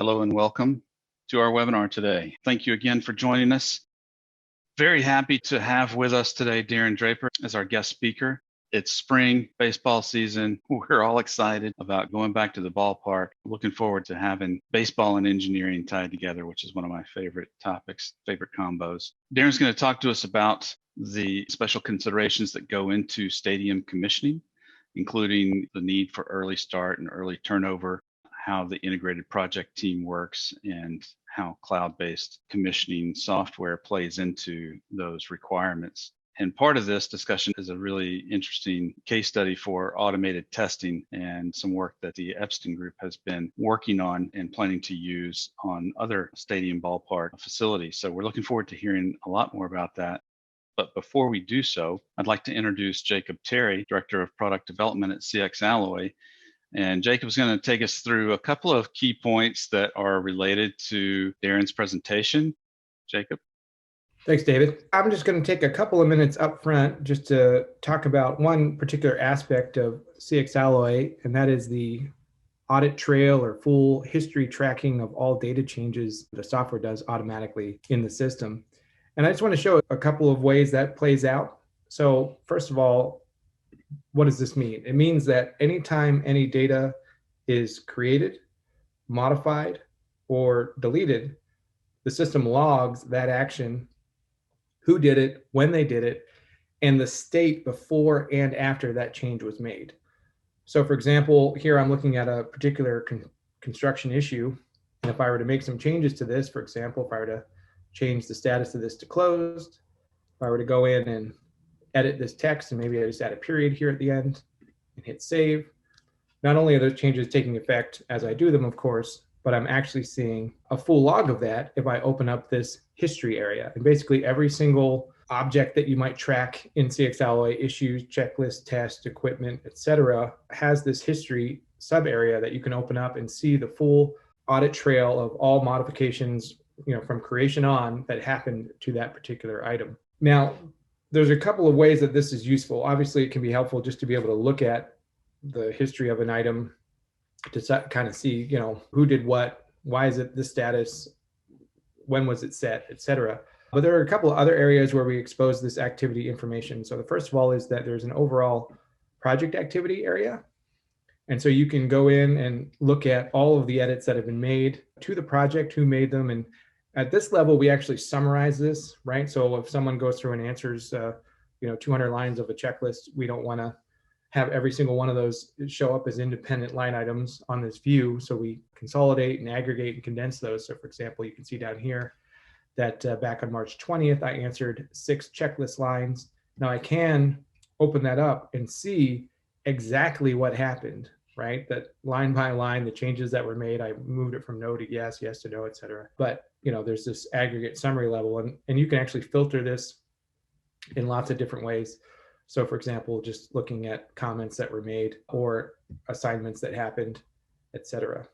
Hello and welcome to our webinar today. Thank you again for joining us. Very happy to have with us today Darren Draper as our guest speaker. It's spring baseball season. We're all excited about going back to the ballpark. Looking forward to having baseball and engineering tied together, which is one of my favorite topics, favorite combos. Darren's going to talk to us about the special considerations that go into stadium commissioning, including the need for early start and early turnover, how the integrated project team works, and how cloud-based commissioning software plays into those requirements. And part of this discussion is a really interesting case study for automated testing and some work that the Epsten Group has been working on and planning to use on other stadium ballpark facilities. So we're looking forward to hearing a lot more about that. But before we do so, I'd like to introduce Jacob Terry, Director of Product Development at CxEnergy. And Jacob's going to take us through a couple of key points that are related to Darren's presentation. Jacob? Thanks, David. I'm just going to take a couple of minutes up front just to talk about one particular aspect of CxEnergy, and that is the audit trail or full history tracking of all data changes the software does automatically in the system. And I just want to show a couple of ways that plays out. So first of all, what does this mean? It means that anytime any data is created, modified, or deleted, the system logs that action, who did it, when they did it, and the state before and after that change was made. So for example, here I'm looking at a particular construction issue. And if I were to make some changes to this, for example, if I were to change the status of this to closed, if I were to go in and edit this text, and maybe I just add a period here at the end and hit save. Not only are those changes taking effect as I do them, of course, but I'm actually seeing a full log of that if I open up this history area. And basically every single object that you might track in CxEnergy, issues, checklist, test, equipment, etc., has this history sub area that you can open up and see the full audit trail of all modifications, from creation on that happened to that particular item. Now, there's a couple of ways that this is useful. Obviously, it can be helpful just to be able to look at the history of an item to kind of see, who did what, why is it this status, when was it set, etc. But there are a couple of other areas where we expose this activity information. So the first of all is that there's an overall project activity area. And so you can go in and look at all of the edits that have been made to the project, who made them. And at this level, we actually summarize this, right? So if someone goes through and answers, 200 lines of a checklist, we don't want to have every single one of those show up as independent line items on this view. So we consolidate and aggregate and condense those. So for example, you can see down here that back on March 20th, I answered 6 checklist lines. Now I can open that up and see exactly what happened, right? That line by line, the changes that were made, I moved it from no to yes, yes to no, et cetera. But there's this aggregate summary level, and you can actually filter this in lots of different ways. So for example, just looking at comments that were made or assignments that happened, et cetera.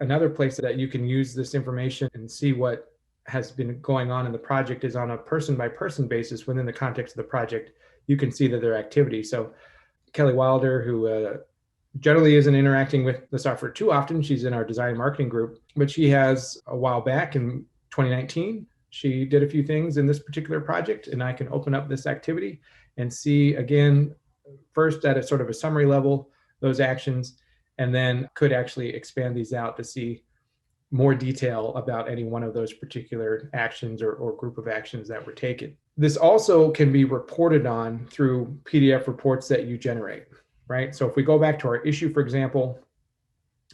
Another place that you can use this information and see what has been going on in the project is on a person by person basis within the context of the project. You can see that their activity. So Kelly Wilder, who generally isn't interacting with the software too often. She's in our design and marketing group, but she has a while back in 2019, she did a few things in this particular project, and I can open up this activity and see again, first at a sort of a summary level, those actions, and then could actually expand these out to see more detail about any one of those particular actions or group of actions that were taken. This also can be reported on through PDF reports that you generate. Right? So if we go back to our issue, for example,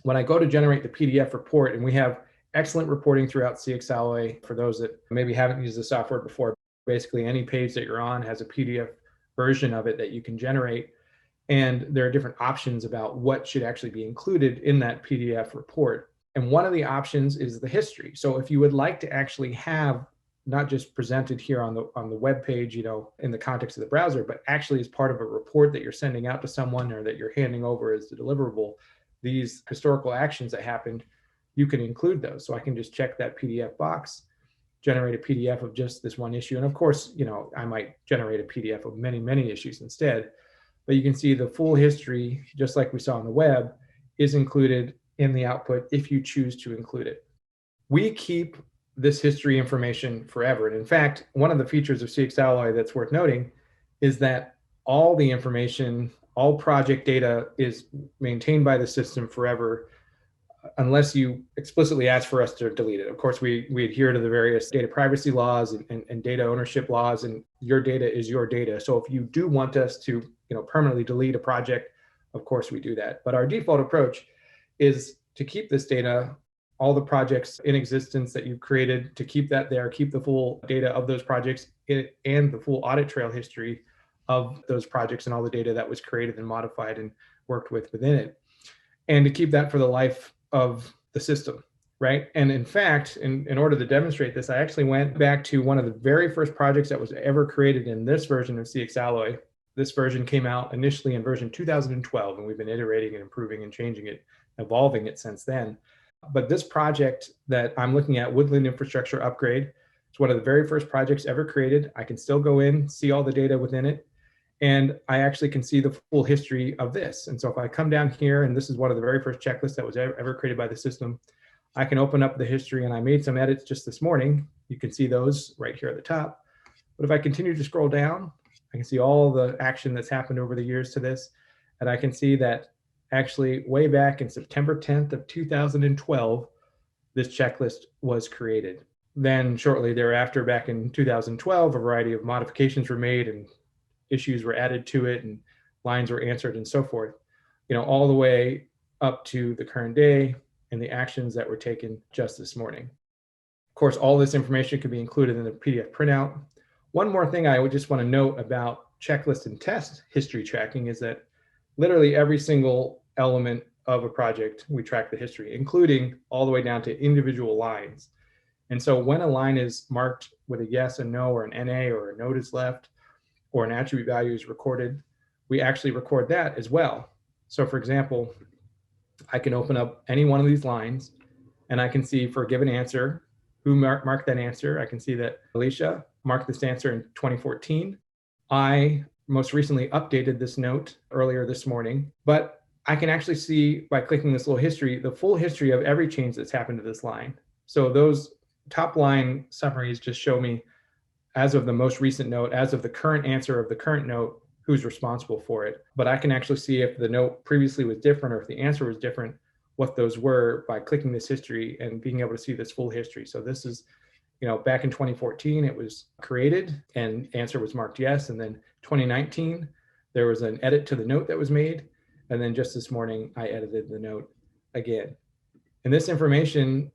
when I go to generate the PDF report, and we have excellent reporting throughout CxEnergy for those that maybe haven't used the software before, basically any page that you're on has a PDF version of it that you can generate. And there are different options about what should actually be included in that PDF report. And one of the options is the history. So if you would like to actually have not just presented here on the web page, in the context of the browser, but actually as part of a report that you're sending out to someone or that you're handing over as the deliverable, these historical actions that happened, you can include those. So I can just check that PDF box, generate a PDF of just this one issue. And of course, I might generate a PDF of many, many issues instead, but you can see the full history, just like we saw on the web, is included in the output if you choose to include it. We keep this history information forever. And in fact, one of the features of CxAlloy that's worth noting is that all the information, all project data is maintained by the system forever unless you explicitly ask for us to delete it. Of course, we adhere to the various data privacy laws and data ownership laws, and your data is your data. So if you do want us to permanently delete a project, of course we do that. But our default approach is to keep this data, all the projects in existence that you've created, to keep that there, keep the full data of those projects and the full audit trail history of those projects and all the data that was created and modified and worked with within it, and to keep that for the life of the system, right? And in fact, in order to demonstrate this, I actually went back to one of the very first projects that was ever created in this version of CxAlloy. This version came out initially in version 2012, and we've been iterating and improving and changing it, evolving it since then. But this project that I'm looking at, Woodland Infrastructure Upgrade, it's one of the very first projects ever created. I can still go in, see all the data within it, and I actually can see the full history of this. And so if I come down here, and this is one of the very first checklists that was ever created by the system, I can open up the history, and I made some edits just this morning. You can see those right here at the top. But if I continue to scroll down, I can see all the action that's happened over the years to this. And I can see that actually way back in September 10th of 2012, this checklist was created. Then shortly thereafter, back in 2012, a variety of modifications were made and issues were added to it and lines were answered and so forth, all the way up to the current day and the actions that were taken just this morning. Of course, all this information can be included in the PDF printout. One more thing I would just want to note about checklist and test history tracking is that literally every single element of a project, we track the history, including all the way down to individual lines. And so when a line is marked with a yes, a no, or an NA, or a note is left, or an attribute value is recorded, we actually record that as well. So for example, I can open up any one of these lines and I can see for a given answer, who marked that answer. I can see that Alicia marked this answer in 2014. I most recently updated this note earlier this morning, but I can actually see by clicking this little history, the full history of every change that's happened to this line. So those top line summaries just show me, as of the most recent note, as of the current answer of the current note, who's responsible for it. But I can actually see if the note previously was different or if the answer was different, what those were by clicking this history and being able to see this full history. So this is, back in 2014, it was created and answer was marked yes. And then 2019, there was an edit to the note that was made. And then just this morning, I edited the note again. And this information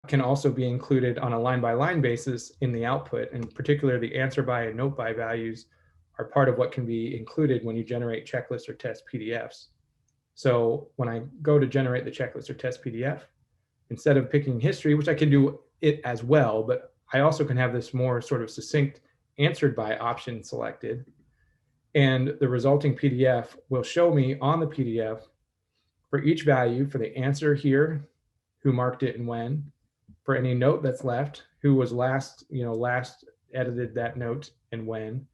can also be included on a line-by-line basis in the output, and particularly the answer by and note by values are part of what can be included when you generate checklists or test PDFs. So when I go to generate the checklist or test PDF, instead of picking history, which I can do it as well, but I also can have this more sort of succinct answered by option selected, and the resulting PDF will show me on the PDF for each value, for the answer here, who marked it and when, for any note that's left, who was last edited that note and when,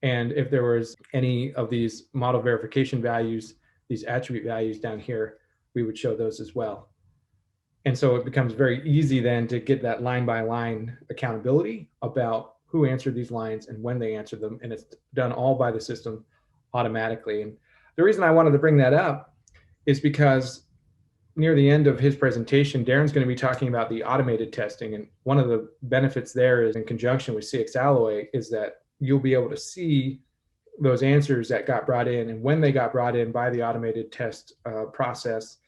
and if there was any of these model verification values, these attribute values down here, we would show those as well. And so it becomes very easy then to get that line by line accountability about who answered these lines and when they answered them, and it's done all by the system automatically. And the reason I wanted to bring that up is because near the end of his presentation, Darren's going to be talking about the automated testing. And one of the benefits there is, in conjunction with CxAlloy, is that you'll be able to see those answers that got brought in and when they got brought in by the automated test process.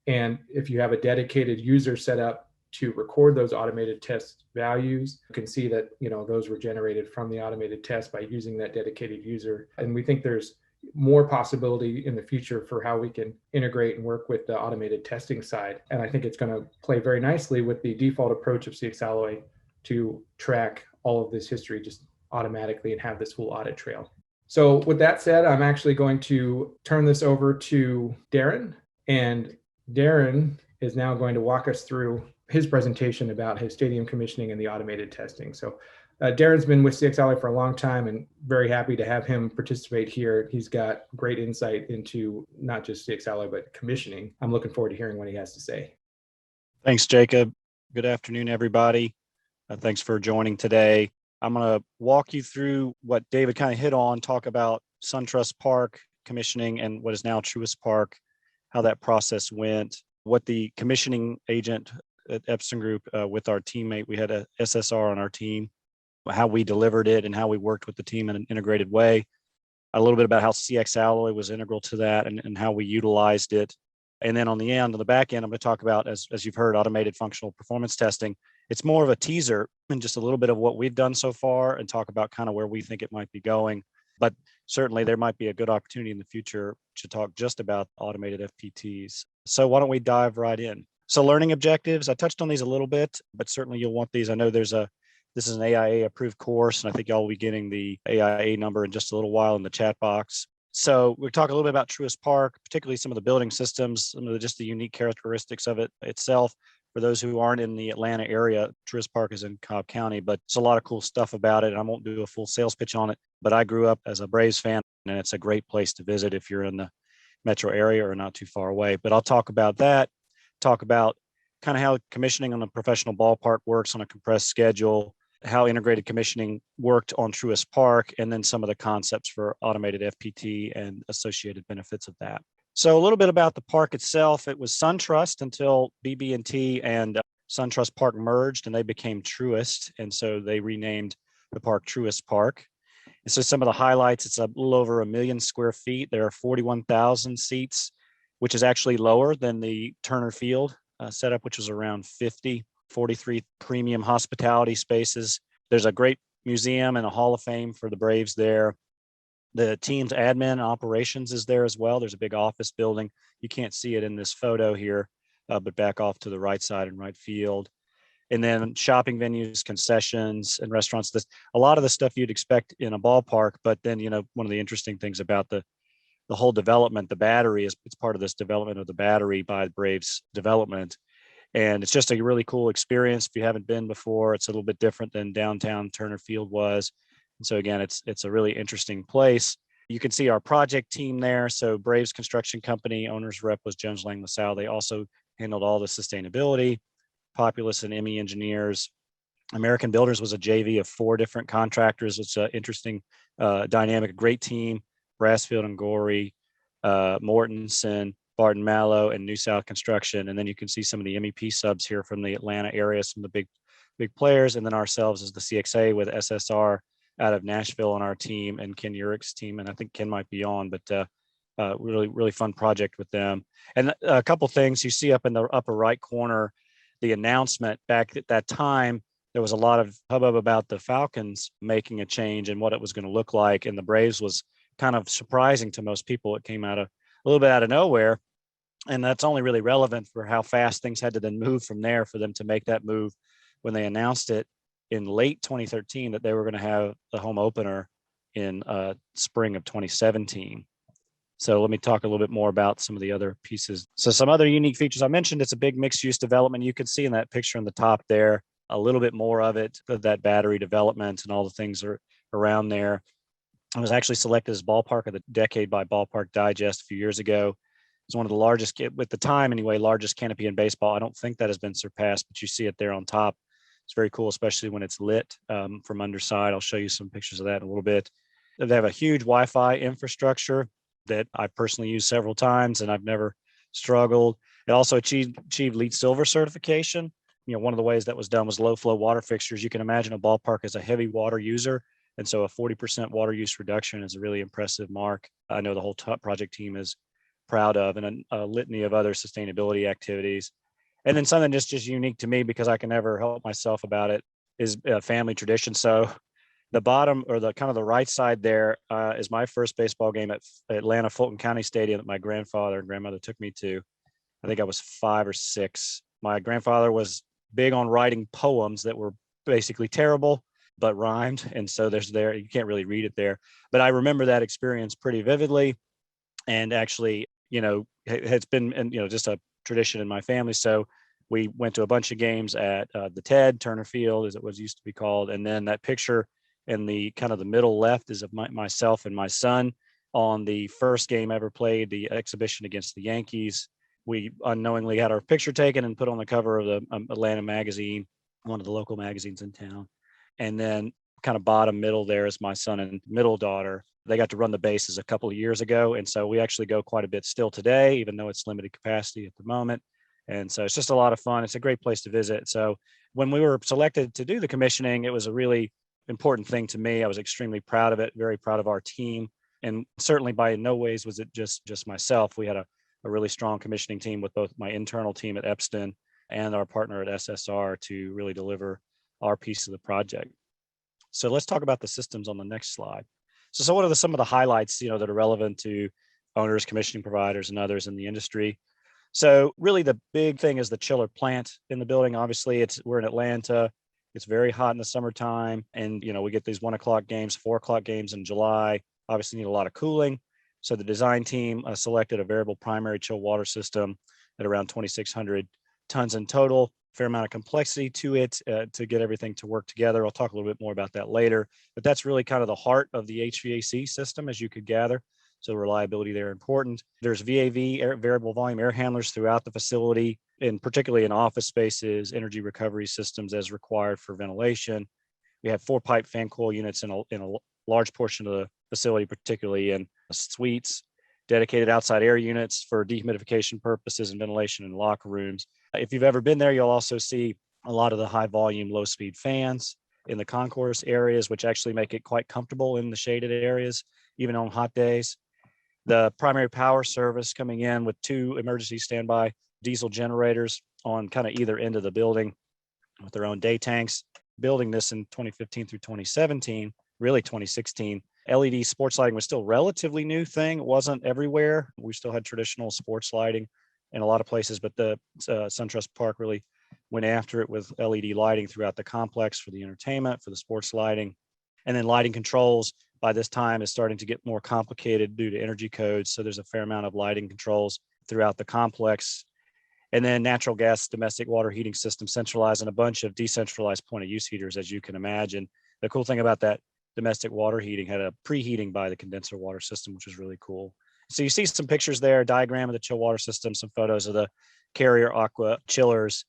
And if you have a dedicated user set up to record those automated test values, you can see that those were generated from the automated test by using that dedicated user. And we think there's more possibility in the future for how we can integrate and work with the automated testing side. And I think it's going to play very nicely with the default approach of CxAlloy to track all of this history just automatically and have this full audit trail. So with that said, I'm actually going to turn this over to Darren, and Darren is now going to walk us through his presentation about his stadium commissioning and the automated testing. So Darren's been with CxEnergy for a long time and very happy to have him participate here. He's got great insight into not just CxEnergy, but commissioning. I'm looking forward to hearing what he has to say. Thanks, Jacob. Good afternoon, everybody. Thanks for joining today. I'm going to walk you through what David kind of hit on, talk about Suntrust Park commissioning and what is now Truist Park, how that process went, what the commissioning agent at Epsten Group with our teammate, we had a SSR on our team, how we delivered it and how we worked with the team in an integrated way. A little bit about how CxEnergy was integral to that and how we utilized it. And then on the back end, I'm going to talk about, as you've heard, automated functional performance testing. It's more of a teaser and just a little bit of what we've done so far and talk about kind of where we think it might be going. But certainly there might be a good opportunity in the future to talk just about automated FPTs. So why don't we dive right in? So learning objectives, I touched on these a little bit, but certainly you'll want these. I know this is an AIA approved course, and I think y'all will be getting the AIA number in just a little while in the chat box. So we'll talk a little bit about Truist Park, particularly some of the building systems, some of just the unique characteristics of it itself. For those who aren't in the Atlanta area, Truist Park is in Cobb County, but it's a lot of cool stuff about it. And I won't do a full sales pitch on it, but I grew up as a Braves fan, and it's a great place to visit if you're in the metro area or not too far away. But I'll talk about that, talk about kind of how commissioning on a professional ballpark works on a compressed schedule, how integrated commissioning worked on Truist Park, and then some of the concepts for automated FPT and associated benefits of that. So a little bit about the park itself. It was Suntrust until BB&T and Suntrust Park merged and they became Truist. And so they renamed the park Truist Park. And so some of the highlights, it's a little over 1 million square feet. There are 41,000 seats, which is actually lower than the Turner Field setup, which was around 50. 43 premium hospitality spaces. There's a great museum and a Hall of Fame for the Braves there. The team's admin operations is there as well. There's a big office building. You can't see it in this photo here, but back off to the right side in right field. And then shopping venues, concessions, and restaurants. A lot of the stuff you'd expect in a ballpark, but then, one of the interesting things about the whole development, the battery it's part of this development of the battery by the Braves development. And it's just a really cool experience. If you haven't been before, it's a little bit different than downtown Turner Field was. And so again, it's a really interesting place. You can see our project team there. So Braves Construction Company, owner's rep was Jones Lang LaSalle. They also handled all the sustainability. Populous and ME engineers. American Builders was a JV of 4 different contractors. It's an interesting dynamic, great team. Brassfield and Gorey, Mortensen, Barton Mallow, and New South Construction. And then you can see some of the MEP subs here from the Atlanta area, some of the big players. And then ourselves as the CXA with SSR out of Nashville on our team and Ken Urick's team. And I think Ken might be on, but really, really fun project with them. And a couple things you see up in the upper right corner, the announcement back at that time, there was a lot of hubbub about the Falcons making a change and what it was going to look like. And the Braves was kind of surprising to most people. It came out a little bit out of nowhere. And that's only really relevant for how fast things had to then move from there for them to make that move when they announced it in late 2013 that they were going to have the home opener in spring of 2017. So let me talk a little bit more about some of the other pieces. So some other unique features I mentioned, it's a big mixed use development. You can see in that picture on the top there, a little bit more of it, of that battery development and all the things are around there. I was actually selected as ballpark of the decade by Ballpark Digest a few years ago. It's one of the largest, at the time anyway, largest canopy in baseball. I don't think that has been surpassed, but you see it there on top. It's very cool, especially when it's lit from underside. I'll show you some pictures of that in a little bit. They have a huge Wi-Fi infrastructure that I personally used several times, and I've never struggled. It also achieved LEED Silver certification. One of the ways that was done was low flow water fixtures. You can imagine a ballpark as a heavy water user, and so a 40% water use reduction is a really impressive mark. I know the whole project team is proud of, and a litany of other sustainability activities. And then something just unique to me, because I can never help myself about it, is a family tradition. So the bottom, or the kind of the right side there, is my first baseball game at Atlanta Fulton County Stadium that my grandfather and grandmother took me to. I think I was 5 or 6. My grandfather was big on writing poems that were basically terrible, but rhymed. And so you can't really read it there. But I remember that experience pretty vividly. And actually, it's been, just a tradition in my family. So We went to a bunch of games at the TED, Turner Field, as it was used to be called. And then that picture in the kind of the middle left is of myself and my son on the first game ever played, the exhibition against the Yankees. We unknowingly had our picture taken and put on the cover of the Atlanta magazine, one of the local magazines in town. And then kind of bottom middle there is my son and middle daughter. They got to run the bases a couple of years ago. And so we actually go quite a bit still today, even though it's limited capacity at the moment. And so it's just a lot of fun. It's a great place to visit. So when we were selected to do the commissioning, it was a really important thing to me. I was extremely proud of it, very proud of our team. And certainly by no ways was it just myself. We had a really strong commissioning team with both my internal team at Epsten and our partner at SSR to really deliver our piece of the project. So let's talk about the systems on the next slide. So what are some of the highlights, that are relevant to owners, commissioning providers, and others in the industry? So really the big thing is the chiller plant in the building. Obviously we're in Atlanta. It's very hot in the summertime. And, we get these 1 o'clock games, 4 o'clock games in July, obviously need a lot of cooling. So the design team selected a variable primary chill water system at around 2,600 tons in total. Fair amount of complexity to it to get everything to work together. I'll talk a little bit more about that later, but that's really kind of the heart of the HVAC system, as you could gather. So reliability there important. There's VAV, variable volume air handlers throughout the facility, and particularly in office spaces, energy recovery systems as required for ventilation. We have 4-pipe fan coil units in a large portion of the facility, particularly in suites, dedicated outside air units for dehumidification purposes and ventilation in locker rooms. If you've ever been there, you'll also see a lot of the high volume, low speed fans in the concourse areas, which actually make it quite comfortable in the shaded areas, even on hot days. The primary power service coming in with 2 emergency standby diesel generators on kind of either end of the building with their own day tanks. Building this in 2015 through 2017, really 2016. LED sports lighting was still a relatively new thing. It wasn't everywhere. We still had traditional sports lighting in a lot of places, but the Suntrust Park really went after it with LED lighting throughout the complex for the entertainment, for the sports lighting. And then lighting controls by this time is starting to get more complicated due to energy codes. So there's a fair amount of lighting controls throughout the complex. And then natural gas domestic water heating system centralized and a bunch of decentralized point of use heaters, as you can imagine. The cool thing about that domestic water heating had a preheating by the condenser water system, which is really cool. So you see some pictures there, a diagram of the chill water system, some photos of the Carrier Aqua chillers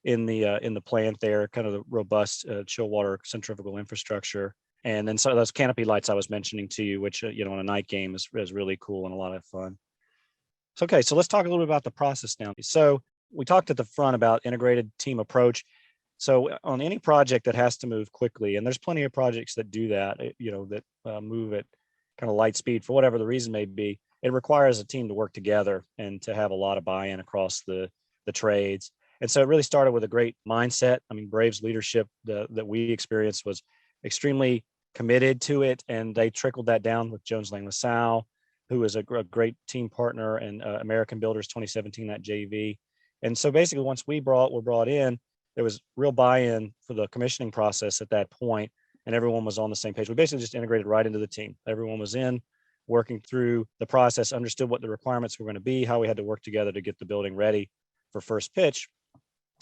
in the plant there, kind of the robust chill water centrifugal infrastructure. And then some of those canopy lights I was mentioning to you, which, on a night game is really cool and a lot of fun. So, okay, so let's talk a little bit about the process now. So we talked at the front about integrated team approach. So on any project that has to move quickly, and there's plenty of projects that do that, that move at kind of light speed for whatever the reason may be, it requires a team to work together and to have a lot of buy-in across the trades. And so it really started with a great mindset. I mean, Braves leadership that we experienced was extremely committed to it, and they trickled that down with Jones Lang LaSalle, who is a great team partner, and American Builders 2017 at JV. And so basically, once were brought in, there was real buy-in for the commissioning process at that point, and everyone was on the same page. We basically just integrated right into the team. Everyone was in, working through the process, understood what the requirements were going to be, how we had to work together to get the building ready for first pitch.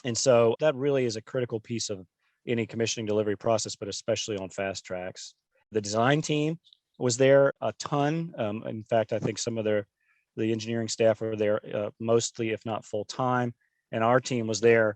And so that really is a critical piece of any commissioning delivery process, but especially on fast tracks. The design team was there a ton. In fact, I think some of the engineering staff were there mostly, if not full time. And our team was there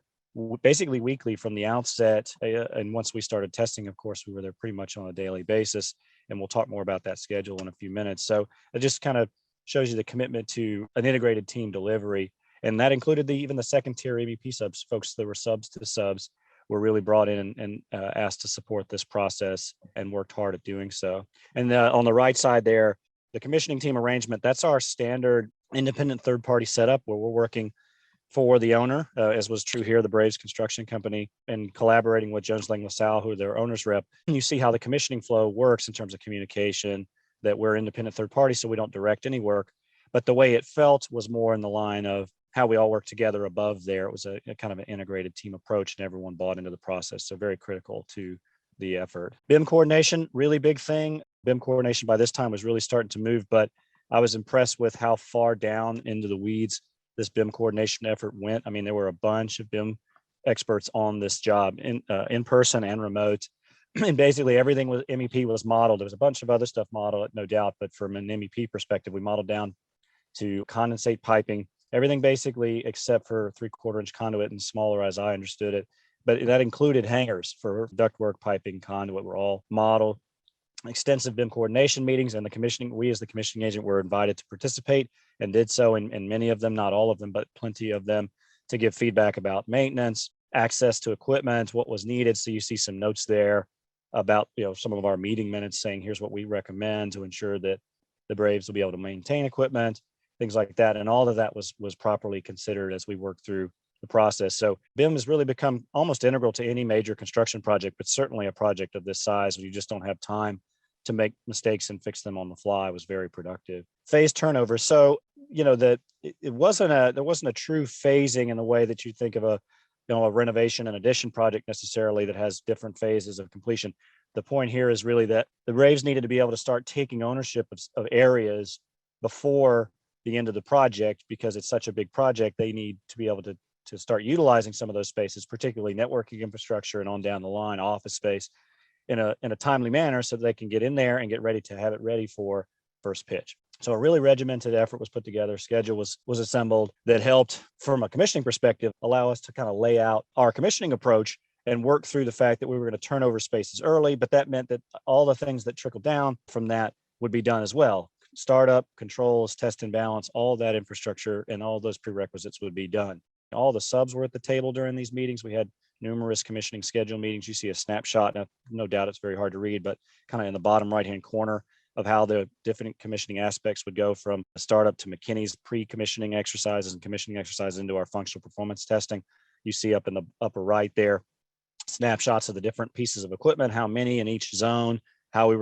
basically weekly from the outset. And once we started testing, of course, we were there pretty much on a daily basis. And we'll talk more about that schedule in a few minutes. So it just kind of shows you the commitment to an integrated team delivery. And that included even the second tier AVP subs, folks that were subs to subs were really brought in and asked to support this process and worked hard at doing so. And on the right side there, the commissioning team arrangement, that's our standard independent third-party setup where we're working for the owner, as was true here, the Braves Construction Company, and collaborating with Jones Lang LaSalle, who are their owner's rep. And you see how the commissioning flow works in terms of communication, that we're independent third party, so we don't direct any work. But the way it felt was more in the line of how we all work together above there. It was a kind of an integrated team approach, and everyone bought into the process. So very critical to the effort. Bim coordination, really big thing. Bim coordination by this time was really starting to move, but I was impressed with how far down into the weeds this BIM coordination effort went. I mean, there were a bunch of BIM experts on this job in person and remote. And basically everything was MEP was modeled. There was a bunch of other stuff modeled, no doubt, but from an MEP perspective, we modeled down to condensate piping, everything basically except for 3/4 inch conduit and smaller as I understood it. But that included hangers for ductwork, piping, conduit were all modeled. Extensive BIM coordination meetings and the commissioning, we as the commissioning agent were invited to participate and did so in many of them, not all of them, but plenty of them, to give feedback about maintenance, access to equipment, what was needed. So you see some notes there about some of our meeting minutes saying, here's what we recommend to ensure that the Braves will be able to maintain equipment, things like that. And all of that was properly considered as we worked through the process. So BIM has really become almost integral to any major construction project, but certainly a project of this size when you just don't have time to make mistakes and fix them on the fly was very productive. Phase turnover. So, that there wasn't a true phasing in the way that you think of a renovation and addition project necessarily that has different phases of completion. The point here is really that the Braves needed to be able to start taking ownership of areas before the end of the project, because it's such a big project. They need to be able to start utilizing some of those spaces, particularly networking infrastructure and on down the line, office space, in a timely manner so that they can get in there and get ready to have it ready for first pitch. So a really regimented effort was put together. Schedule was assembled that helped, from a commissioning perspective, allow us to kind of lay out our commissioning approach and work through the fact that we were going to turn over spaces early, but that meant that all the things that trickled down from that would be done as well. Startup, controls, test and balance, all that infrastructure and all those prerequisites would be done. All the subs were at the table during these meetings. We had numerous commissioning schedule meetings. You see a snapshot. Now, no doubt it's very hard to read, but kind of in the bottom right-hand corner of how the different commissioning aspects would go from startup to McKinney's pre-commissioning exercises and commissioning exercises into our functional performance testing. You see up in the upper right there, snapshots of the different pieces of equipment, how many in each zone, how those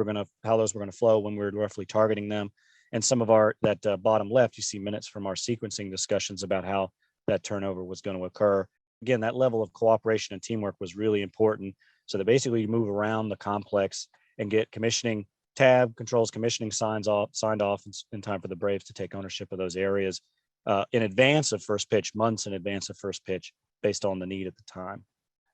were going to flow when we were roughly targeting them. And some of that bottom left, you see minutes from our sequencing discussions about how that turnover was going to occur. Again, that level of cooperation and teamwork was really important. So that basically you move around the complex and get commissioning tab controls, commissioning signed off in time for the Braves to take ownership of those areas in advance of first pitch, months in advance of first pitch, based on the need at the time.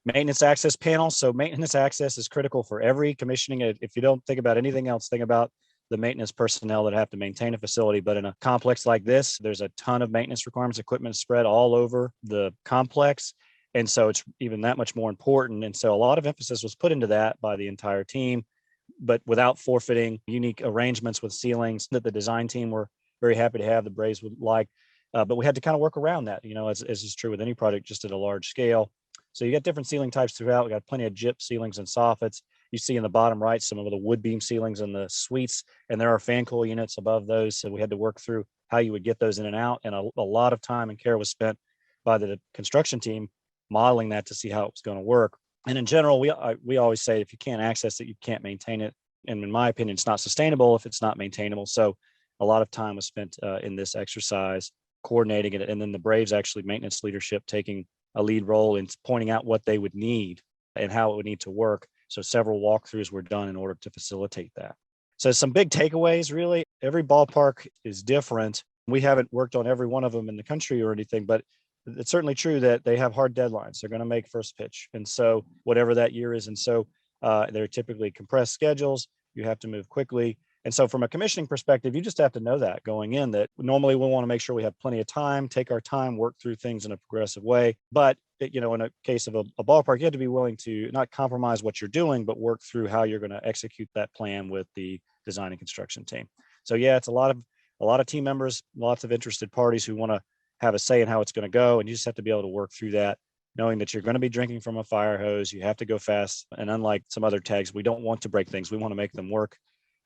Maintenance access panel. So maintenance access is critical for every commissioning. If you don't think about anything else, think about the maintenance personnel that have to maintain a facility. But in a complex like this, there's a ton of maintenance requirements, equipment spread all over the complex. And so it's even that much more important. And so a lot of emphasis was put into that by the entire team, but without forfeiting unique arrangements with ceilings that the design team were very happy to have, the Braves would like. But we had to kind of work around that, as is true with any project, just at a large scale. So you got different ceiling types throughout. We got plenty of gyp ceilings and soffits. You see in the bottom right some of the wood beam ceilings in the suites, and there are fan coil units above those. So we had to work through how you would get those in and out. And a lot of time and care was spent by the construction team modeling that to see how it was going to work. And in general, we always say if you can't access it, you can't maintain it. And in my opinion, it's not sustainable if it's not maintainable. So a lot of time was spent in this exercise coordinating it. And then the Braves actually maintenance leadership taking a lead role in pointing out what they would need and how it would need to work. So several walkthroughs were done in order to facilitate that. So some big takeaways, really. Every ballpark is different. We haven't worked on every one of them in the country or anything, but it's certainly true that they have hard deadlines. They're going to make first pitch. And so whatever that year is. And so they're typically compressed schedules. You have to move quickly. And so from a commissioning perspective, you just have to know that going in, that normally we want to make sure we have plenty of time, take our time, work through things in a progressive way. But, in a case of a ballpark, you have to be willing to not compromise what you're doing, but work through how you're going to execute that plan with the design and construction team. So yeah, it's a lot of team members, lots of interested parties who want to have a say in how it's going to go. And you just have to be able to work through that, knowing that you're going to be drinking from a fire hose. You have to go fast. And unlike some other tags, we don't want to break things. We want to make them work.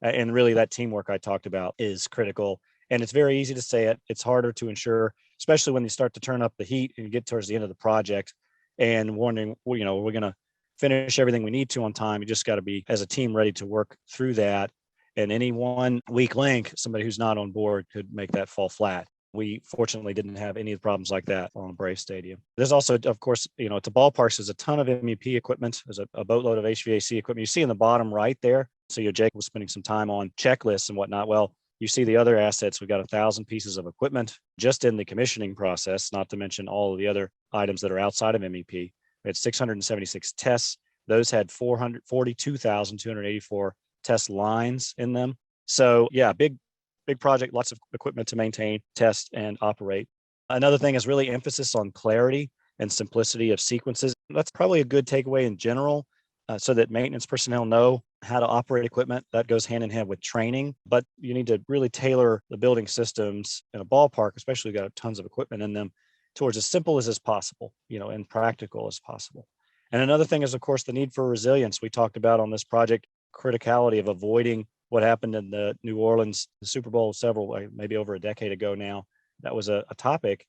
And really that teamwork I talked about is critical. And it's very easy to say it. It's harder to ensure, especially when you start to turn up the heat and you get towards the end of the project and wondering, we're going to finish everything we need to on time. You just got to be, as a team, ready to work through that. And any one weak link, somebody who's not on board could make that fall flat. We fortunately didn't have any of the problems like that on Brave Stadium. There's also, of course, at the ballparks, there's a ton of MEP equipment. There's a boatload of HVAC equipment. You see in the bottom right there. So Jake was spending some time on checklists and whatnot. Well, You see the other assets, we've got 1,000 pieces of equipment just in the commissioning process, not to mention all of the other items that are outside of MEP. We had 676 tests. Those had 442,284 test lines in them. So yeah, big project, lots of equipment to maintain, test, and operate. Another thing is really emphasis on clarity and simplicity of sequences. That's probably a good takeaway in general, so that maintenance personnel know how to operate equipment. That goes hand in hand with training, but you need to really tailor the building systems in a ballpark, especially if you've got tons of equipment in them, towards as simple as possible, and practical as possible. And another thing is, of course, the need for resilience. We talked about on this project, criticality of avoiding what happened in the New Orleans Super Bowl maybe over a decade ago now. That was a topic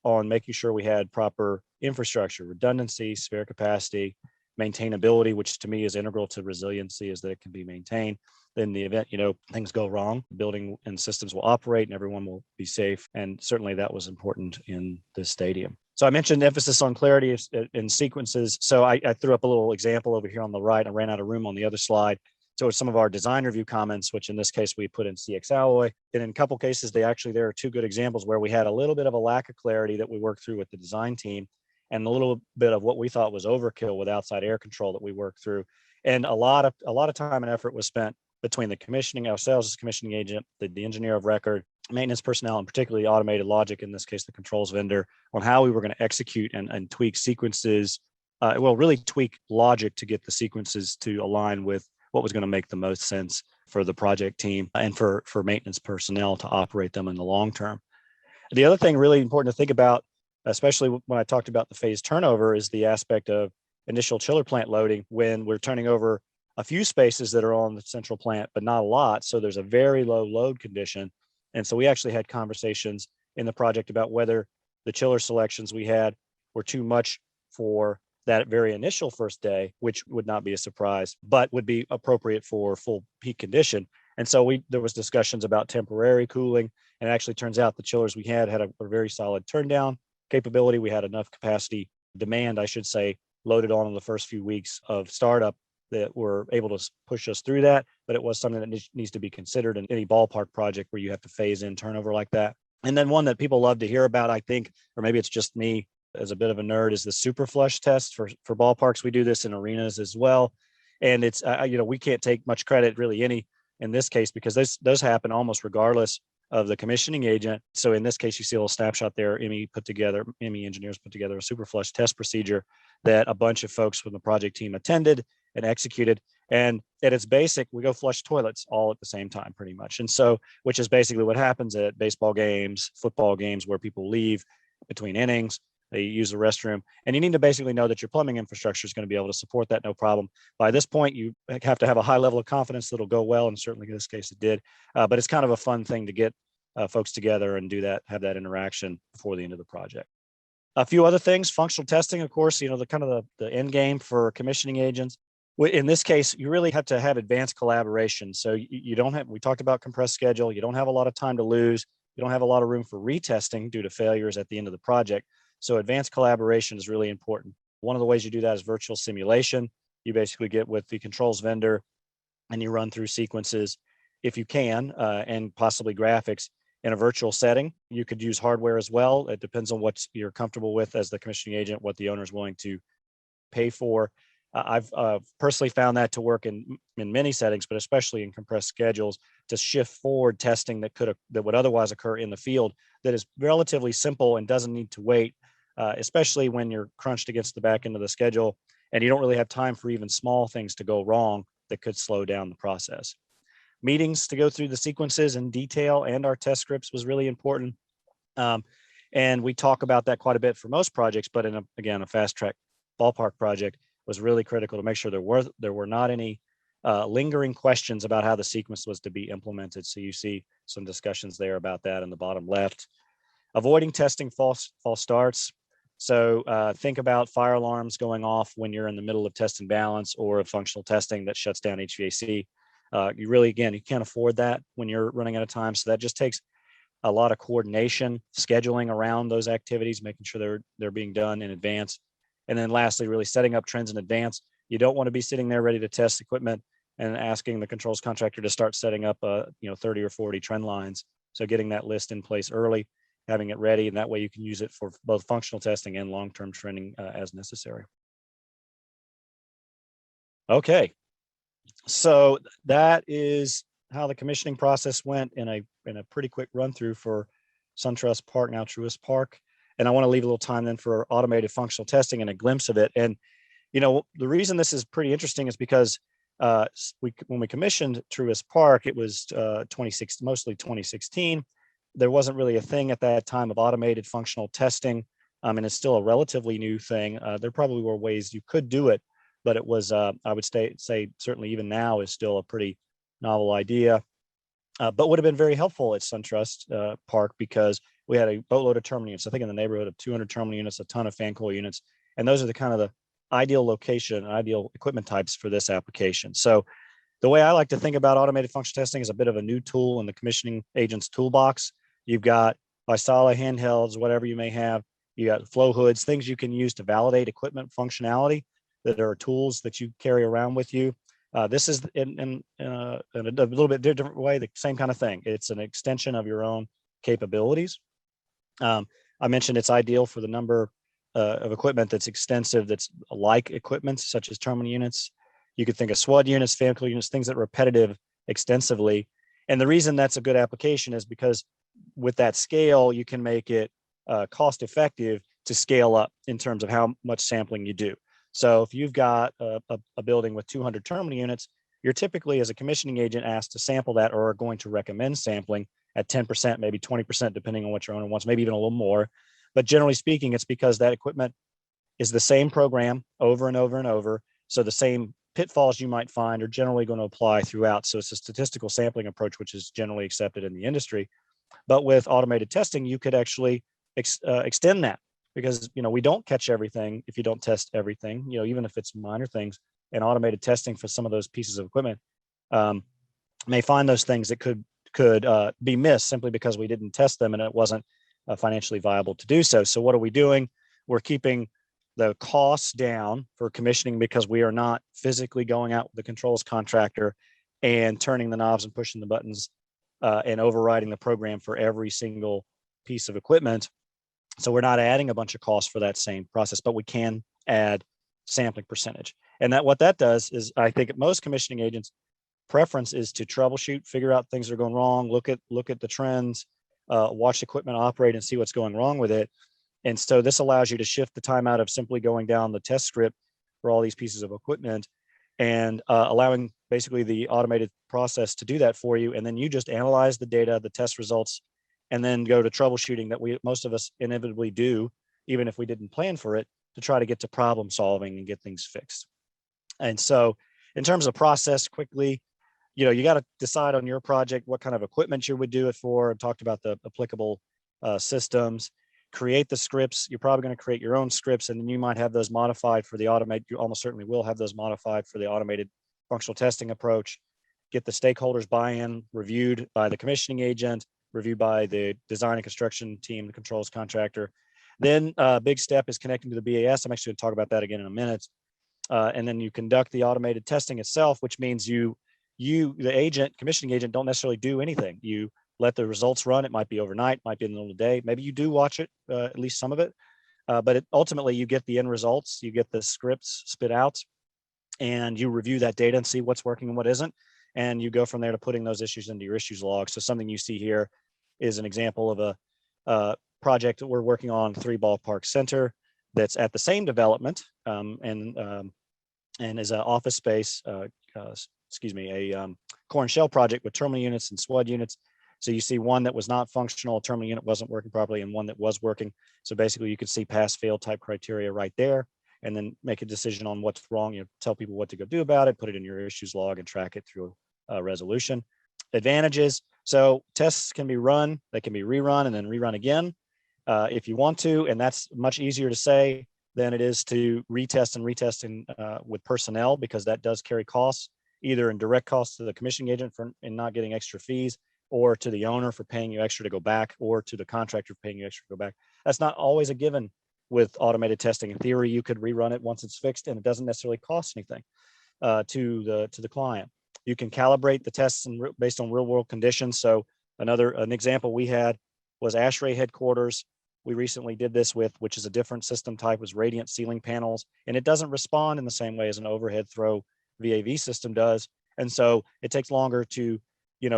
on making sure we had proper infrastructure, redundancy, spare capacity, maintainability, which to me is integral to resiliency, is that it can be maintained. In the event, things go wrong, the building and systems will operate and everyone will be safe. And certainly that was important in the stadium. So I mentioned emphasis on clarity in sequences. So I threw up a little example over here on the right. I ran out of room on the other slide. So some of our design review comments, which in this case we put in CxAlloy. And in a couple cases, there are two good examples where we had a little bit of a lack of clarity that we worked through with the design team, and a little bit of what we thought was overkill with outside air control that we worked through. And a lot of time and effort was spent between the commissioning, ourselves as commissioning agent, the engineer of record, maintenance personnel, and particularly automated logic, in this case, the controls vendor, on how we were going to execute and tweak sequences, really tweak logic to get the sequences to align with what was going to make the most sense for the project team and for maintenance personnel to operate them in the long term. The other thing really important to think about, especially when I talked about the phase turnover, is the aspect of initial chiller plant loading when we're turning over a few spaces that are on the central plant, but not a lot. So there's a very low load condition. And so we actually had conversations in the project about whether the chiller selections we had were too much for that very initial first day, which would not be a surprise, but would be appropriate for full peak condition. And so there was discussions about temporary cooling, and it actually turns out the chillers we had a very solid turn down capability. We had enough capacity, demand, I should say, loaded on in the first few weeks of startup that were able to push us through that. But it was something that needs to be considered in any ballpark project where you have to phase in turnover like that. And then one that people love to hear about, I think, or maybe it's just me as a bit of a nerd, is the super flush test for ballparks. We do this in arenas as well. And it's, we can't take much credit really in this case, because those happen almost regardless of the commissioning agent. So in this case, you see a little snapshot there. ME engineers put together a super flush test procedure that a bunch of folks from the project team attended and executed. And at its basic, we go flush toilets all at the same time, pretty much. And so, which is basically what happens at baseball games, football games, where people leave between innings, they use the restroom, and you need to basically know that your plumbing infrastructure is going to be able to support that, no problem. By this point, you have to have a high level of confidence that it'll go well, and certainly in this case it did. But it's kind of a fun thing to get folks together and have that interaction before the end of the project. A few other things, functional testing, of course, the end game for commissioning agents. In this case, you really have to have advanced collaboration. So we talked about compressed schedule. You don't have a lot of time to lose. You don't have a lot of room for retesting due to failures at the end of the project. So advanced collaboration is really important. One of the ways you do that is virtual simulation. You basically get with the controls vendor and you run through sequences, if you can, and possibly graphics in a virtual setting. You could use hardware as well. It depends on what you're comfortable with as the commissioning agent, what the owner is willing to pay for. I've personally found that to work in many settings, but especially in compressed schedules, to shift forward testing that would otherwise occur in the field that is relatively simple and doesn't need to wait, especially when you're crunched against the back end of the schedule and you don't really have time for even small things to go wrong that could slow down the process. Meetings to go through the sequences in detail and our test scripts was really important. And we talk about that quite a bit for most projects, but in a fast track ballpark project was really critical to make sure there were not any lingering questions about how the sequence was to be implemented. So you see some discussions there about that in the bottom left. Avoiding testing false starts. So think about fire alarms going off when you're in the middle of test and balance, or a functional testing that shuts down HVAC. You can't afford that when you're running out of time. So that just takes a lot of coordination, scheduling around those activities, making sure they're being done in advance. And then lastly, really setting up trends in advance. You don't want to be sitting there ready to test equipment and asking the controls contractor to start setting up 30 or 40 trend lines. So getting that list in place early, having it ready, and that way you can use it for both functional testing and long-term trending as necessary. Okay, so that is how the commissioning process went in a pretty quick run through for Suntrust Park, now Truist Park. And I want to leave a little time then for automated functional testing and a glimpse of it. And the reason this is pretty interesting is because when we commissioned Truist Park, it was mostly 2016. There wasn't really a thing at that time of automated functional testing, and it's still a relatively new thing. There probably were ways you could do it, but it was, I would say certainly even now is still a pretty novel idea, but would have been very helpful at Suntrust Park because we had a boatload of terminal units. I think in the neighborhood of 200 terminal units, a ton of fan coil units, and those are the kind of the ideal location, ideal equipment types for this application. So the way I like to think about automated functional testing is a bit of a new tool in the commissioning agent's toolbox. You've got Vistala handhelds, whatever you may have. You got flow hoods, things you can use to validate equipment functionality that are tools that you carry around with you. This is in a little bit different way, the same kind of thing. It's an extension of your own capabilities. I mentioned it's ideal for the number of equipment that's extensive, that's like equipment, such as terminal units. You could think of SWAD units, fan coil units, things that are repetitive extensively. And the reason that's a good application is because with that scale, you can make it cost effective to scale up in terms of how much sampling you do. So if you've got a building with 200 terminal units, you're typically, as a commissioning agent, asked to sample that or are going to recommend sampling at 10%, maybe 20%, depending on what your owner wants, maybe even a little more. But generally speaking, it's because that equipment is the same program over and over and over. So the same pitfalls you might find are generally going to apply throughout. So it's a statistical sampling approach, which is generally accepted in the industry. But with automated testing, you could actually extend that, because we don't catch everything if you don't test everything, even if it's minor things. And automated testing for some of those pieces of equipment may find those things that could be missed simply because we didn't test them and it wasn't financially viable to do so. So what are we doing? We're keeping the costs down for commissioning because we are not physically going out with the controls contractor and turning the knobs and pushing the buttons and overriding the program for every single piece of equipment. So we're not adding a bunch of costs for that same process, but we can add sampling percentage. And what that does is, I think most commissioning agents' preference is to troubleshoot, figure out things that are going wrong, look at the trends, watch equipment operate and see what's going wrong with it. And so this allows you to shift the time out of simply going down the test script for all these pieces of equipment and allowing basically the automated process to do that for you. And then you just analyze the data, the test results, and then go to troubleshooting that most of us inevitably do, even if we didn't plan for it, to try to get to problem solving and get things fixed. And so in terms of process, quickly, you got to decide on your project what kind of equipment you would do it for. I talked about the applicable systems. Create the scripts. You're probably going to create your own scripts, and then you might have those modified for the automated. You almost certainly will have those modified for the automated functional testing approach. Get the stakeholders buy-in, reviewed by the commissioning agent, reviewed by the design and construction team, the controls contractor. Then a big step is connecting to the BAS. I'm actually going to talk about that again in a minute. And then you conduct the automated testing itself, which means you, the commissioning agent, don't necessarily do anything. You let the results run. It might be overnight, might be in the middle of the day. Maybe you do watch it, at least some of it. But ultimately, you get the end results. You get the scripts spit out, and you review that data and see what's working and what isn't. And you go from there to putting those issues into your issues log. So something you see here is an example of a project that we're working on, 3 Ballpark Center, that's at the same development and is an office space, a core and shell project with terminal units and SWAD units. So you see one that was not functional, a terminal unit wasn't working properly, and one that was working. So basically you could see pass fail type criteria right there, and then make a decision on what's wrong. Tell people what to go do about it, put it in your issues log, and track it through a resolution. Advantages. So tests can be run, they can be rerun and then rerun again if you want to, and that's much easier to say than it is to retest with personnel, because that does carry costs, either in direct costs to the commissioning agent in not getting extra fees, or to the owner for paying you extra to go back, or to the contractor for paying you extra to go back. That's not always a given with automated testing. In theory, you could rerun it once it's fixed, and it doesn't necessarily cost anything to the client. You can calibrate the tests based on real world conditions. So an example we had was ASHRAE headquarters. We recently did this with, which is a different system type, was radiant ceiling panels, and it doesn't respond in the same way as an overhead throw VAV system does. And so it takes longer to,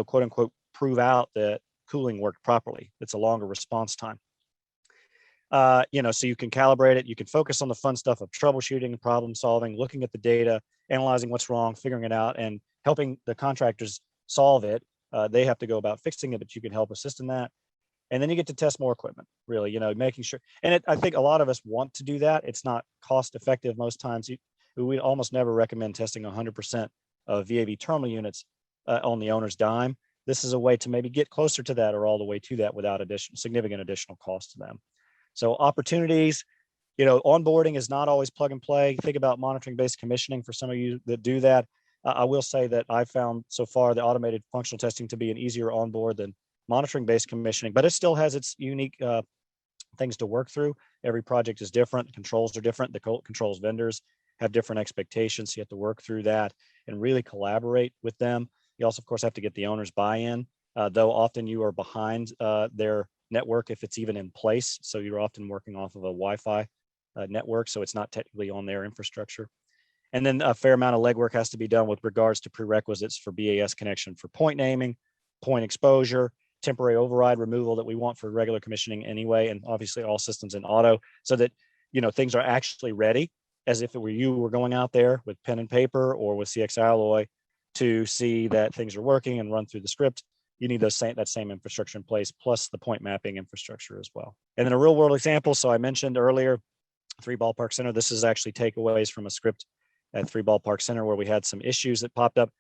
quote unquote, prove out that cooling worked properly. It's a longer response time. So you can calibrate it. You can focus on the fun stuff of troubleshooting, problem solving, looking at the data, analyzing what's wrong, figuring it out, and helping the contractors solve it. They have to go about fixing it, but you can help assist in that. And then you get to test more equipment, really, making sure. And I think a lot of us want to do that. It's not cost effective most times. We almost never recommend testing 100% of VAV terminal units on the owner's dime. This is a way to maybe get closer to that or all the way to that without significant additional cost to them. So opportunities, onboarding is not always plug and play. Think about monitoring-based commissioning for some of you that do that. I will say that I found so far the automated functional testing to be an easier onboard than monitoring-based commissioning, but it still has its unique things to work through. Every project is different. The controls are different. The controls vendors have different expectations. So you have to work through that and really collaborate with them. You also, of course, have to get the owner's buy-in, though often you are behind their network if it's even in place. So you're often working off of a Wi-Fi network, so it's not technically on their infrastructure. And then a fair amount of legwork has to be done with regards to prerequisites for BAS connection for point naming, point exposure, temporary override removal that we want for regular commissioning anyway, and obviously all systems in auto, so that things are actually ready as if it were you were going out there with pen and paper or with CxAlloy to see that things are working and run through the script. You need that same infrastructure in place, plus the point mapping infrastructure as well. And then a real world example. So I mentioned earlier, 3 Ballpark Center. This is actually takeaways from a script at 3 Ballpark Center where we had some issues that popped up,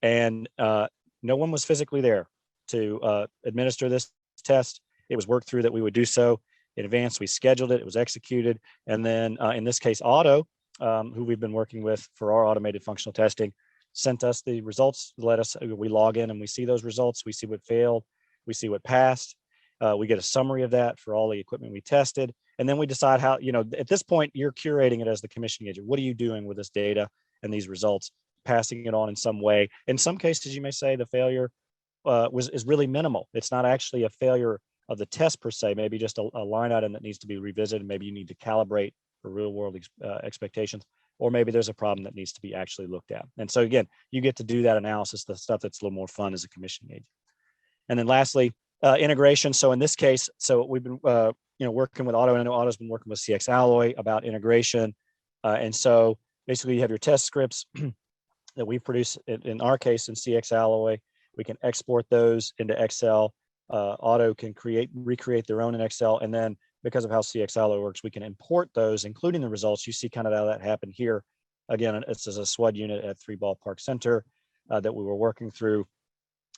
and no one was physically there to administer this test. It was worked through that we would do so in advance. We scheduled it, it was executed. And then in this case, Auto, who we've been working with for our automated functional testing, sent us the results, we log in and we see those results. We see what failed, we see what passed. We get a summary of that for all the equipment we tested. And then we decide how, at this point, you're curating it as the commissioning agent. What are you doing with this data and these results, passing it on in some way? In some cases, you may say the failure is really minimal. It's not actually a failure of the test per se, maybe just a line item that needs to be revisited. Maybe you need to calibrate for real world expectations, or maybe there's a problem that needs to be actually looked at. And so again, you get to do that analysis, the stuff that's a little more fun as a commissioning agent. And then lastly, integration. So in this case, we've been working with Auto, and I know Auto's been working with CxAlloy about integration. And so basically you have your test scripts that we produce, in our case in CxAlloy. We can export those into Excel. Auto can recreate their own in Excel. And then because of how CxAlloy works, we can import those, including the results. You see kind of how that happened here. Again, it's as a SWUD unit at 3 Ballpark Center that we were working through,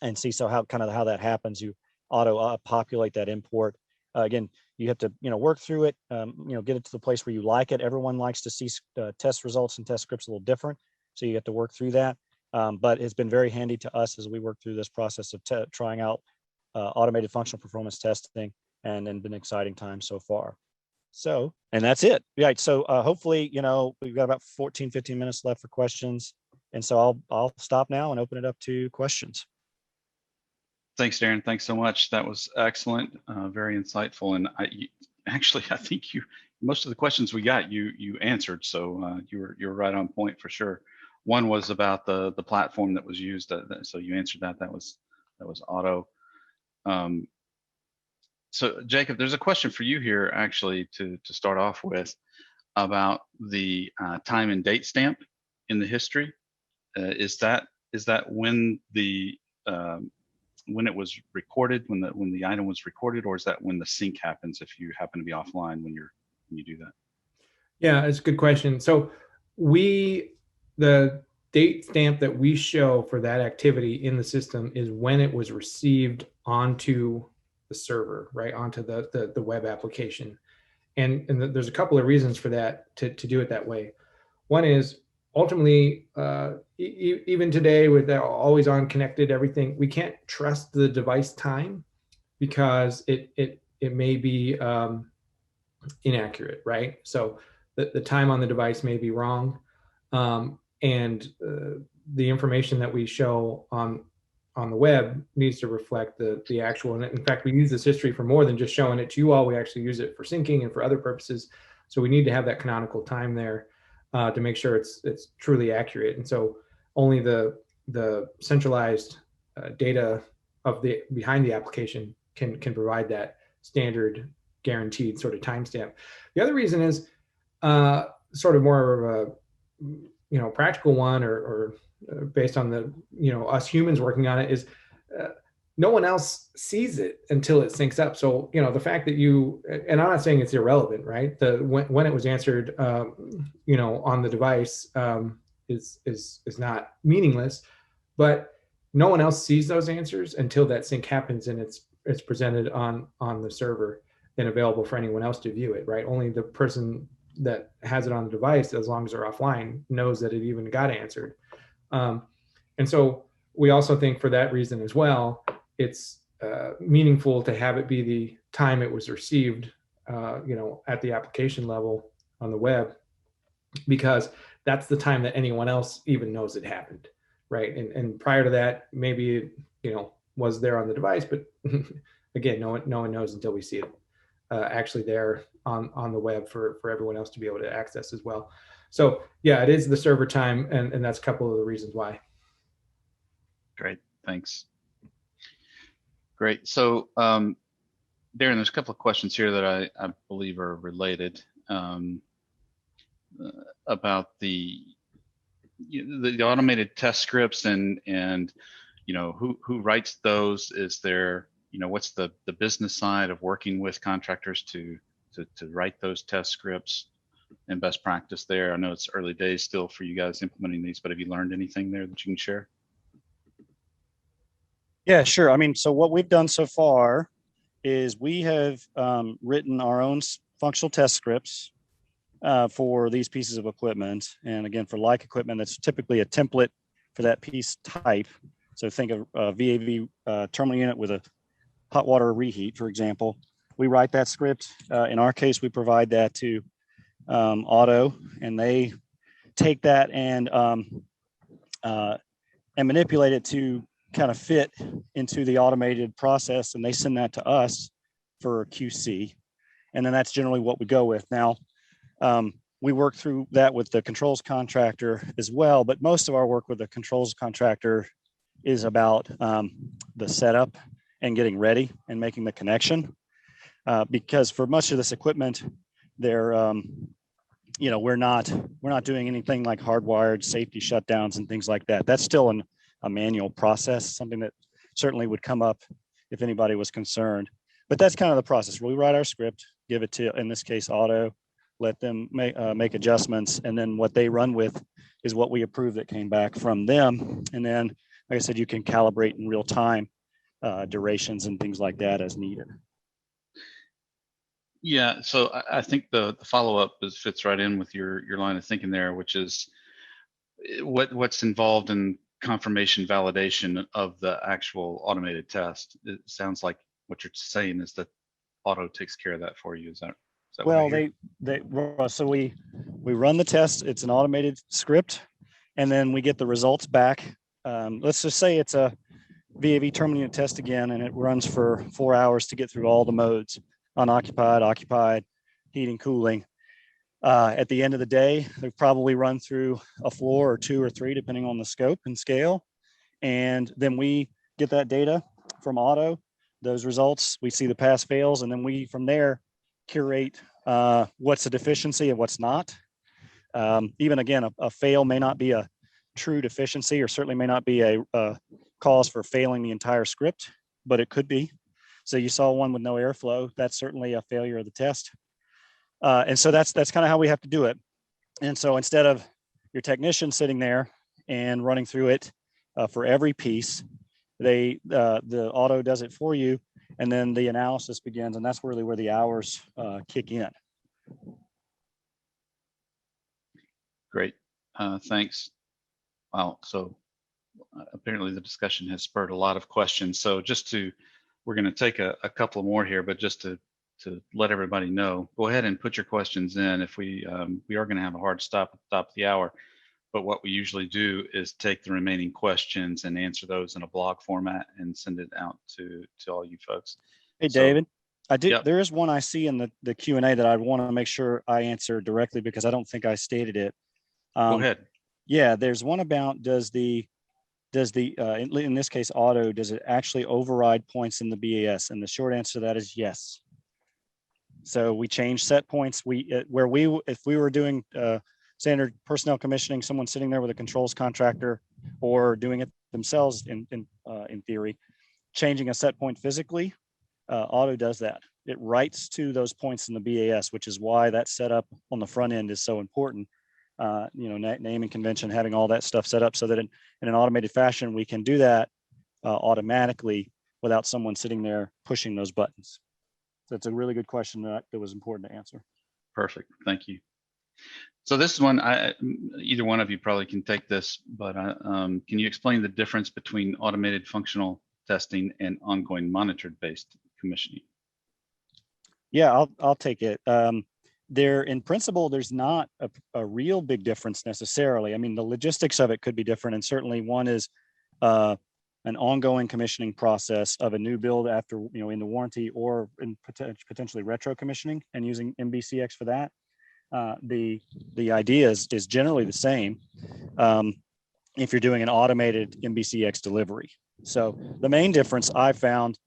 and see how that happens. You auto populate that import. Again, you have to work through it, get it to the place where you like it. Everyone likes to see test results and test scripts a little different, so you have to work through that. But it's been very handy to us as we work through this process of trying out automated functional performance testing, and been an exciting time so far. So, and that's it. Right. So hopefully, we've got about 15 minutes left for questions. And so I'll stop now and open it up to questions. Thanks, Darren. Thanks so much. That was excellent, very insightful. And I think most of the questions we got, you answered. So you're right on point for sure. One was about the platform that was used. So you answered that. That was Auto. So Jacob, there's a question for you here actually to start off with about the time and date stamp in the history. Is that when when it was recorded, when the item was recorded, or is that when the sync happens if you happen to be offline when you do that? Yeah, it's a good question. So the date stamp that we show for that activity in the system is when it was received onto the server, right, onto the web application. And there's a couple of reasons for that, to do it that way. One is ultimately, even today with always on connected everything, we can't trust the device time because it may be inaccurate, right? So the time on the device may be wrong. And the information that we show on the web needs to reflect the actual. And in fact, we use this history for more than just showing it to you all. We actually use it for syncing and for other purposes. So we need to have that canonical time there to make sure it's truly accurate. And so only the centralized data of the behind the application can provide that standard guaranteed sort of timestamp. The other reason is sort of more of a practical one, or based on the us humans working on it, is no one else sees it until it syncs up. So the fact that and I'm not saying it's irrelevant, right? When it was answered on the device is not meaningless, but no one else sees those answers until that sync happens and it's presented on the server and available for anyone else to view it, right? Only the person that has it on the device, as long as they're offline, knows that it even got answered. And so we also think for that reason as well, it's meaningful to have it be the time it was received, at the application level on the web, because that's the time that anyone else even knows it happened, right? And prior to that, maybe it, was there on the device, but again, no one knows until we see it actually there on the web for everyone else to be able to access as well. So yeah, it is the server time, and that's a couple of the reasons why. Great, thanks. Great. So Darren, there's a couple of questions here that I believe are related about the automated test scripts and who writes those. Is there what's the business side of working with contractors to write those test scripts and best practice there? I know it's early days still for you guys implementing these, but have you learned anything there that you can share? Yeah, sure. I mean, so what we've done so far is we have written our own functional test scripts for these pieces of equipment. And again, for like equipment, that's typically a template for that piece type. So think of a VAV terminal unit with a hot water reheat, for example. We write that script. In our case, we provide that to Auto, and they take that and manipulate it to kind of fit into the automated process, and they send that to us for QC. And then that's generally what we go with. Now, we work through that with the controls contractor as well, but most of our work with the controls contractor is about the setup and getting ready and making the connection. Because for much of this equipment, they're we're not doing anything like hardwired safety shutdowns and things like that. That's still a manual process, something that certainly would come up if anybody was concerned. But that's kind of the process. We write our script, give it to, in this case, Auto, let them make adjustments, and then what they run with is what we approve that came back from them. And then, like I said, you can calibrate in real time durations and things like that as needed. Yeah, so I think the follow-up fits right in with your line of thinking there, which is what's involved in confirmation validation of the actual automated test. It sounds like what you're saying is that Auto takes care of that for you. Is that well, so we run the test. It's an automated script, and then we get the results back. Let's just say it's a VAV terminal unit test again, and it runs for 4 hours to get through all the modes: unoccupied, occupied, heating, cooling. At the end of the day, they've probably run through a floor or 2 or 3, depending on the scope and scale. And then we get that data from Auto, those results, we see the pass fails, and then we, from there, curate what's a deficiency and what's not. Even again, a fail may not be a true deficiency, or certainly may not be a cause for failing the entire script, but it could be. So you saw one with no airflow, that's certainly a failure of the test. And so that's kind of how we have to do it. And so instead of your technician sitting there and running through it for every piece, the Auto does it for you, and then the analysis begins, and that's really where the hours kick in. Great, thanks. Wow, so apparently the discussion has spurred a lot of questions. So we're going to take a couple more here, but just to let everybody know, go ahead and put your questions in. If we are going to have a hard stop at the top of the hour, But what we usually do is take the remaining questions and answer those in a blog format and send it out to all you folks. Hey, So, David, I did. yep. There is one I see in the Q&A that I want to make sure I answer directly because I don't think I stated it. Go ahead. Yeah, there's one about does the in this case auto, does it actually override points in the BAS? And the short answer to that is yes. So we change set points. If we were doing standard personnel commissioning, someone sitting there with a controls contractor or doing it themselves in theory, changing a set point physically, auto does that. It writes to those points in the BAS, which is why that setup on the front end is so important. Naming convention, having all that stuff set up so that in an automated fashion, we can do that automatically without someone sitting there pushing those buttons. So it's a really good question that was important to answer. Perfect. Thank you. So this one, either one of you probably can take this, but can you explain the difference between automated functional testing and ongoing monitored based commissioning? Yeah, I'll take it. In principle, there's not a real big difference necessarily. I mean, the logistics of it could be different, and certainly one is an ongoing commissioning process of a new build after, in the warranty or in potentially retro commissioning and using MBCX for that. The idea is generally the same if you're doing an automated MBCX delivery. So the main difference I found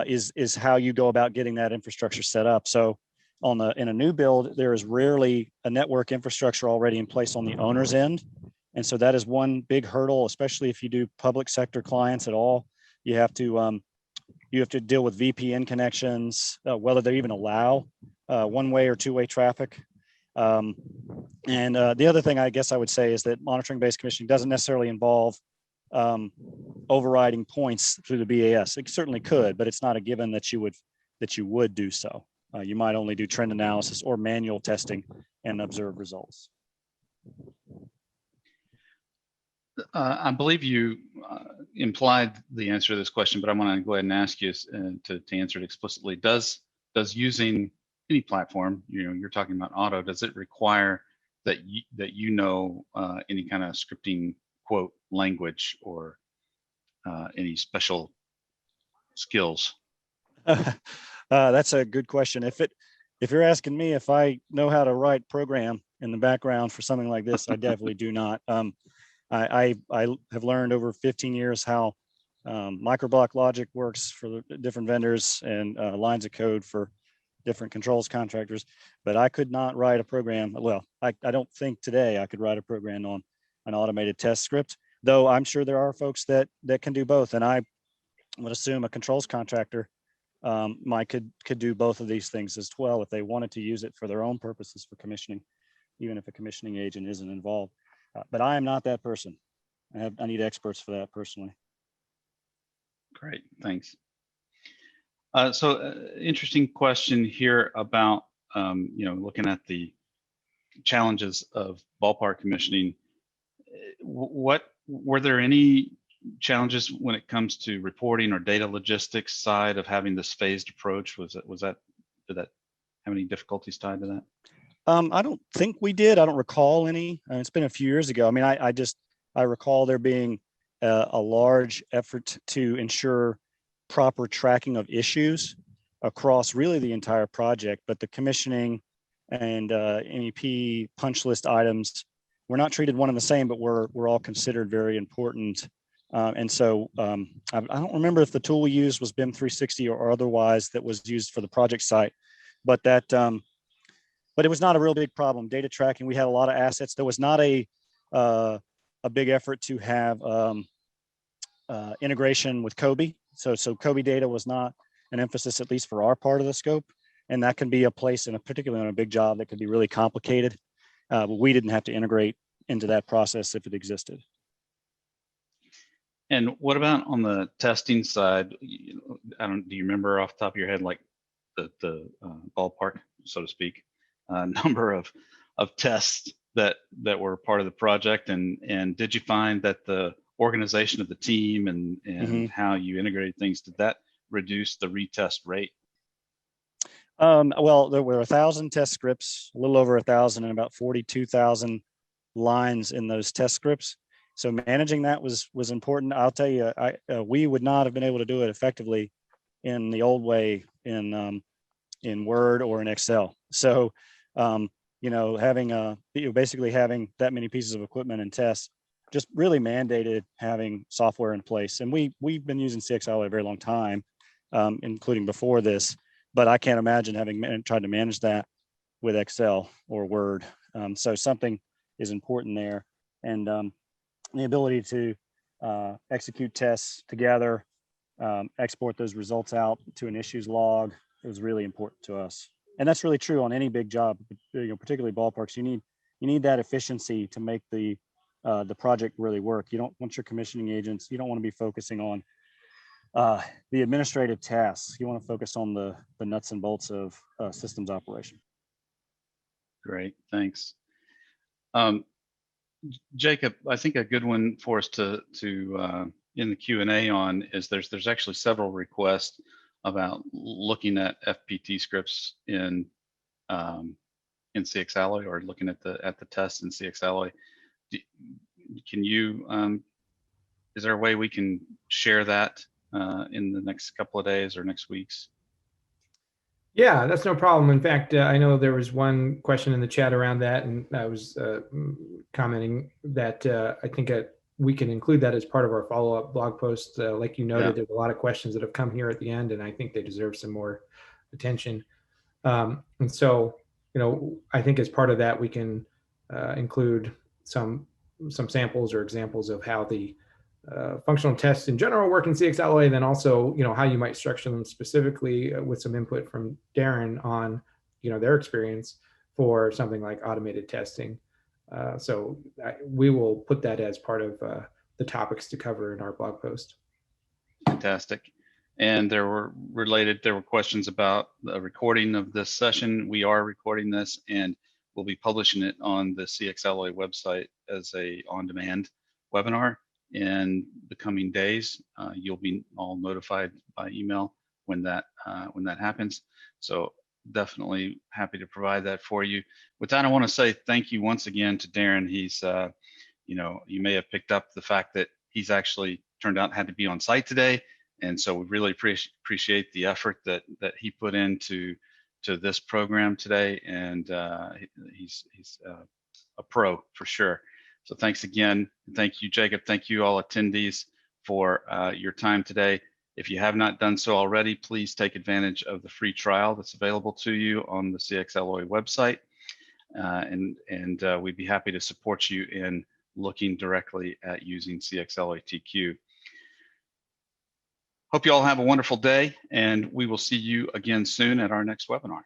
is how you go about getting that infrastructure set up. So in a new build, there is rarely a network infrastructure already in place on the owner's end. And so that is one big hurdle, especially if you do public sector clients at all. You have to deal with VPN connections, whether they even allow one-way or two-way traffic. The other thing I guess I would say is that monitoring-based commissioning doesn't necessarily involve overriding points through the BAS. It certainly could, but it's not a given that you would do so. You might only do trend analysis or manual testing and observe results. I believe you implied the answer to this question, but I want to go ahead and ask you to answer it explicitly. Does using any platform, you're talking about auto, does it require that you know any kind of scripting quote language or any special skills? That's a good question. If you're asking me if I know how to write program in the background for something like this, I definitely do not. I have learned over 15 years how microblock logic works for the different vendors and lines of code for different controls contractors, but I could not write a program. Well, I don't think today I could write a program on an automated test script, though I'm sure there are folks that can do both. And I would assume a controls contractor could do both of these things as well if they wanted to use it for their own purposes for commissioning, even if a commissioning agent isn't involved. But I am not that person. I need experts for that personally. Great, thanks. Interesting question here about looking at the challenges of ballpark commissioning. What were there any challenges when it comes to reporting or data logistics side of having this phased approach? Did that have any difficulties tied to that? I don't think we did. I don't recall any. It's been a few years ago. I mean, I recall there being a large effort to ensure proper tracking of issues across really the entire project, but the commissioning and MEP punch list items were not treated one and the same, but were all considered very important. And so I don't remember if the tool we used was BIM 360 or otherwise that was used for the project site, but it was not a real big problem. Data tracking, we had a lot of assets. There was not a big effort to have integration with COBE. So COBE data was not an emphasis, at least for our part of the scope. And that can be a place, particularly on a big job, that could be really complicated. But we didn't have to integrate into that process if it existed. And what about on the testing side? Do you remember off the top of your head, like the ballpark, so to speak, number of tests that were part of the project? And did you find that the organization of the team and how you integrated things, did that reduce the retest rate? Well, there were 1,000 test scripts, a little over 1,000, and about 42,000 lines in those test scripts. So managing that was important. I'll tell you, we would not have been able to do it effectively in the old way in Word or in Excel. So, having basically having that many pieces of equipment and tests just really mandated having software in place. And we've been using CxEnergy a very long time, including before this, but I can't imagine having tried to manage that with Excel or Word. So something is important there. And the ability to execute tests together, export those results out to an issues log, it was really important to us. And that's really true on any big job, particularly ballparks. You need that efficiency to make the project really work. You don't want your commissioning agents, you don't want to be focusing on the administrative tasks. You want to focus on the nuts and bolts of systems operation. Great, thanks. Jacob, I think a good one for us to in the Q&A on is there's actually several requests about looking at FPT scripts in CxEnergy, or looking at the tests in CxEnergy. Can you is there a way we can share that in the next couple of days or next weeks? Yeah, that's no problem. In fact, I know there was one question in the chat around that, and I was commenting that I think we can include that as part of our follow-up blog post. Like you noted, There's a lot of questions that have come here at the end, and I think they deserve some more attention. And so, I think as part of that, we can include some samples or examples of how the functional tests in general work in CxEnergy, and then also, how you might structure them specifically with some input from Darren on, their experience for something like automated testing. So we will put that as part of the topics to cover in our blog post. Fantastic. And there were questions about the recording of this session. We are recording this, and we'll be publishing it on the CxEnergy website as a on-demand webinar in the coming days. You'll be all notified by email when that happens. So definitely happy to provide that for you. With that, I want to say thank you once again to Darren. He's, you may have picked up the fact that he's actually turned out had to be on site today, and so we really appreciate the effort that he put into this program today, and he's a pro for sure. So thanks again. Thank you, Jacob. Thank you all attendees for your time today. If you have not done so already, please take advantage of the free trial that's available to you on the CxEnergy website. And we'd be happy to support you in looking directly at using CxEnergy TQ. Hope you all have a wonderful day, and we will see you again soon at our next webinar.